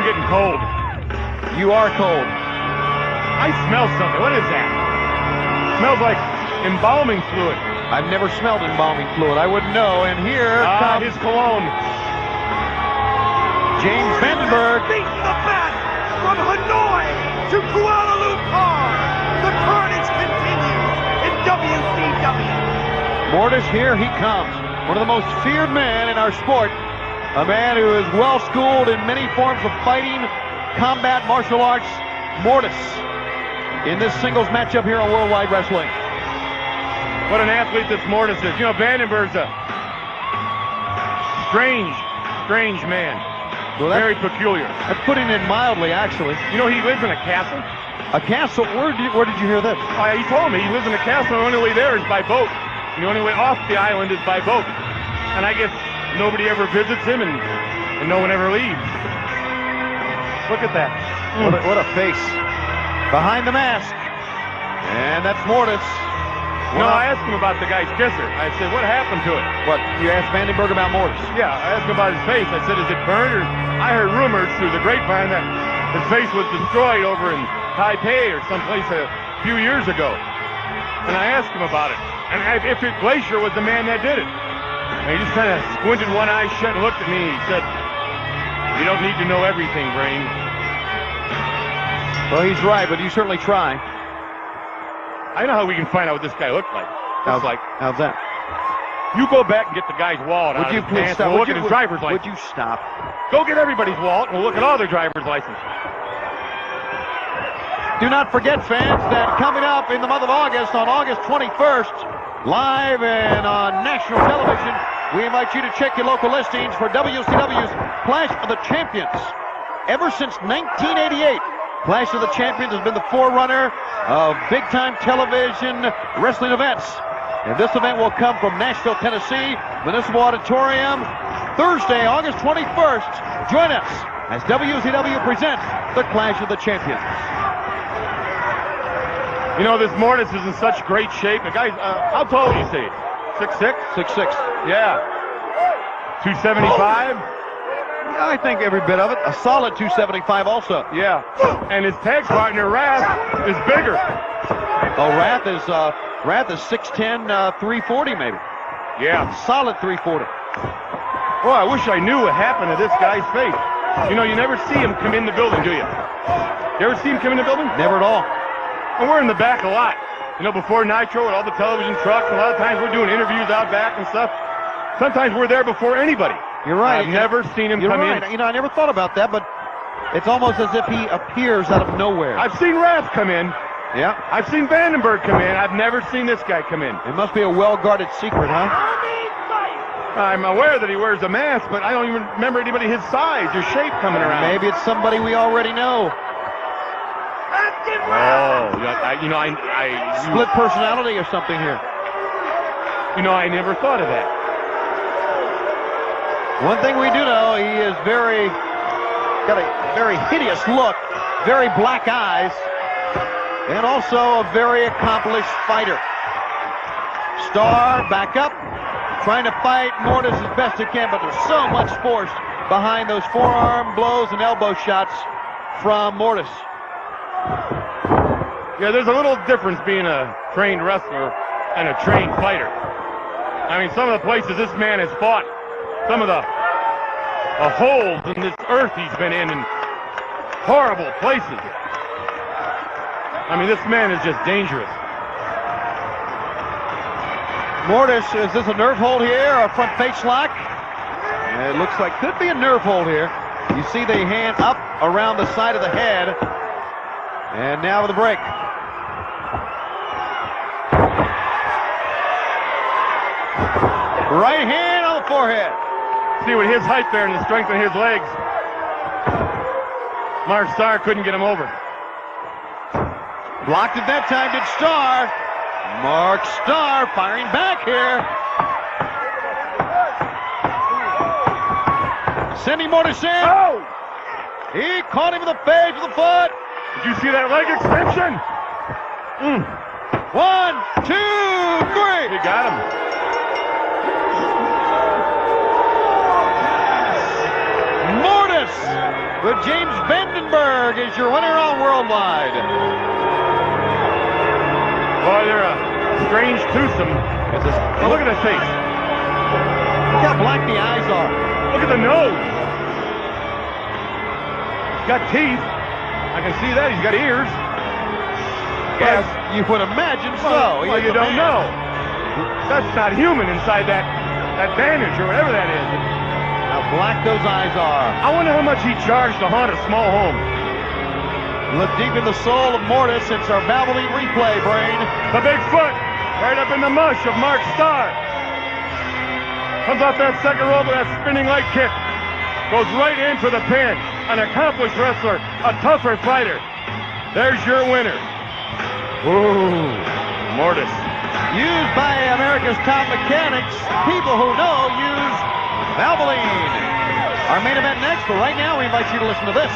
getting cold. You are cold. I smell something. What is that? Smells like embalming fluid. I've never smelled embalming fluid. I wouldn't know. And here comes his cologne. James Vandenberg. Beating the bat from Hanoi to Kuala Lumpur. The carnage continues in WCW. Mortis, here he comes. One of the most feared men in our sport. A man who is well schooled in many forms of fighting, combat, martial arts. Mortis in this singles matchup here on Worldwide Wrestling. What an athlete this Mortis is. You know, Vandenberg's a strange man. Well, very peculiar. That's putting it mildly, actually. You know, he lives in a castle. A castle? Where did you hear this? He told me he lives in a castle. The only way there is by boat. And the only way off the island is by boat. And I guess nobody ever visits him, and no one ever leaves. Look at that. What a face. Behind the mask. And that's Mortis. No, I asked him about the guy's kisser. I said, what happened to it? What, you asked Vandenberg about Mortis? Yeah, I asked him about his face. I said, is it burned? Or I heard rumors through the grapevine that his face was destroyed over in Taipei or someplace a few years ago. And I asked him about it. And if Glacier was the man that did it. And he just kind of squinted one eye shut and looked at me. He said, you don't need to know everything, Brain. Well, he's right, but you certainly try. I know how we can find out what this guy looked like. How's that? You go back and get the guy's wallet out of his pants. We'll look at his driver's license. Would you stop? Go get everybody's wallet and we'll look at all their driver's licenses. Do not forget, fans, that coming up in the month of August, on August 21st, live and on national television, we invite you to check your local listings for WCW's Clash of the Champions. Ever since 1988, Clash of the Champions has been the forerunner of big-time television wrestling events. And this event will come from Nashville, Tennessee, Municipal Auditorium, Thursday, August 21st. Join us as WCW presents the Clash of the Champions. You know, this Mortis is in such great shape. The guy's, how tall do you say? 6'6"? 6'6". Yeah. 275? I think every bit of it. A solid 275 also. Yeah. And his tag partner, Wrath, is bigger. Oh, Wrath is 6'10", 340 maybe. Yeah. Solid 340. Boy, I wish I knew what happened to this guy's face. You know, you never see him come in the building, do you? You ever see him come in the building? Never at all. And we're in the back a lot. You know, before Nitro with all the television trucks, and a lot of times we're doing interviews out back and stuff. Sometimes we're there before anybody. You're right. I've never seen him come in. You know, I never thought about that, but it's almost as if he appears out of nowhere. I've seen Wrath come in. Yeah. I've seen Vandenberg come in. I've never seen this guy come in. It must be a well-guarded secret, huh? I'm aware that he wears a mask, but I don't even remember anybody his size or shape coming around. Maybe it's somebody we already know. Oh, split personality or something here. You know, I never thought of that. One thing we do know, he is got a very hideous look, very black eyes, and also a very accomplished fighter. Starr back up, trying to fight Mortis as best he can, but there's so much force behind those forearm blows and elbow shots from Mortis. Yeah, there's a little difference being a trained wrestler and a trained fighter. I mean, some of the places this man has fought, some of the holes in this earth he's been in horrible places. I mean, this man is just dangerous. Mortis, is this a nerve hold here or a front face lock? It looks like could be a nerve hold here. You see the hand up around the side of the head. And now with the break. Right hand on the forehead. See, with his height there and the strength in his legs, Mark Starr couldn't get him over. Blocked at that time, did Starr. Mark Starr firing back here. Sending Mortis in. Oh! He caught him in the face with the foot. Did you see that leg extension? 1, 2, 3. He got him. Mortis But James Vandenberg is your winner on Worldwide. Boy, they're a strange twosome. Oh, look at his face. Look how black the eyes are. Look at the nose. He's got teeth. I can see that. He's got ears. Yes, you would imagine so. Well, you don't know. That's not human inside that bandage or whatever that is. How black those eyes are. I wonder how much he charged to haunt a small home. Look deep in the soul of Mortis. It's our Valvoline replay, Brain. The big foot, right up in the mush of Mark Starr. Comes off that second rope with that spinning leg kick. Goes right in for the pin. An accomplished wrestler, a tougher fighter. There's your winner. Ooh, Mortis. Used by America's top mechanics. People who know use Valvoline. Our main event next, but right now we invite you to listen to this.